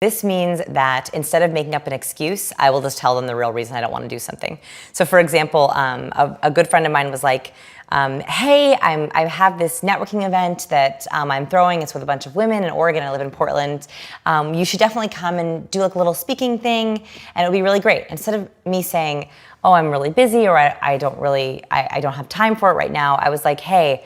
This means that instead of making up an excuse, I will just tell them the real reason I don't want to do something. So for example, a good friend of mine was like, hey, I have this networking event that I'm throwing. It's with a bunch of women in Oregon. I live in Portland. You should definitely come and do like a little speaking thing, and it'll be really great. Instead of me saying, oh, I'm really busy, or I don't have time for it right now, I was like, hey,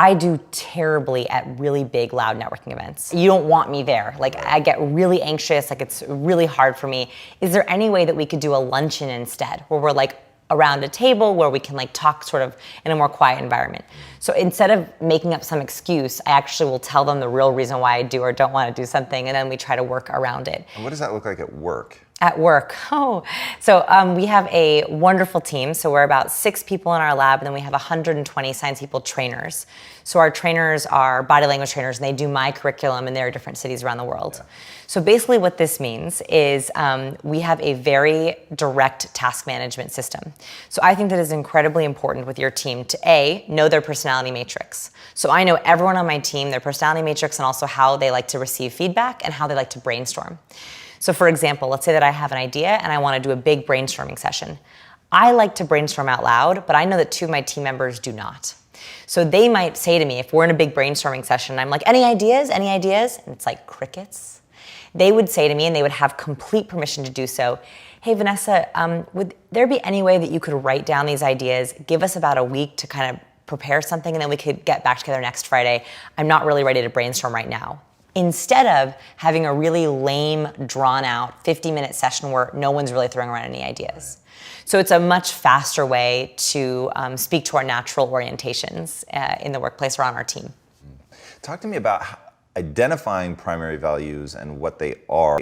I do terribly at really big, loud networking events. You don't want me there. Like, I get really anxious, like it's really hard for me. Is there any way that we could do a luncheon instead, where we're like around a table where we can like talk sort of in a more quiet environment? So instead of making up some excuse, I actually will tell them the real reason why I do or don't want to do something, and then we try to work around it. And what does that look like at work? At work, so we have a wonderful team. So we're about 6 people in our lab, and then we have 120 Science People trainers. So our trainers are body language trainers, and they do my curriculum in their different cities around the world. Yeah. So basically what this means is we have a very direct task management system. So I think that is incredibly important with your team to A, know their personality matrix. So I know everyone on my team, their personality matrix, and also how they like to receive feedback and how they like to brainstorm. So for example, let's say that I have an idea and I want to do a big brainstorming session. I like to brainstorm out loud, but I know that 2 of my team members do not. So they might say to me, if we're in a big brainstorming session, I'm like, any ideas? Any ideas? And it's like crickets. They would say to me, and they would have complete permission to do so, hey, Vanessa, would there be any way that you could write down these ideas, give us about a week to kind of prepare something, and then we could get back together next Friday? I'm not really ready to brainstorm right now. Instead of having a really lame, drawn-out 50-minute session where no one's really throwing around any ideas. So it's a much faster way to speak to our natural orientations in the workplace or on our team. Talk to me about identifying primary values and what they are.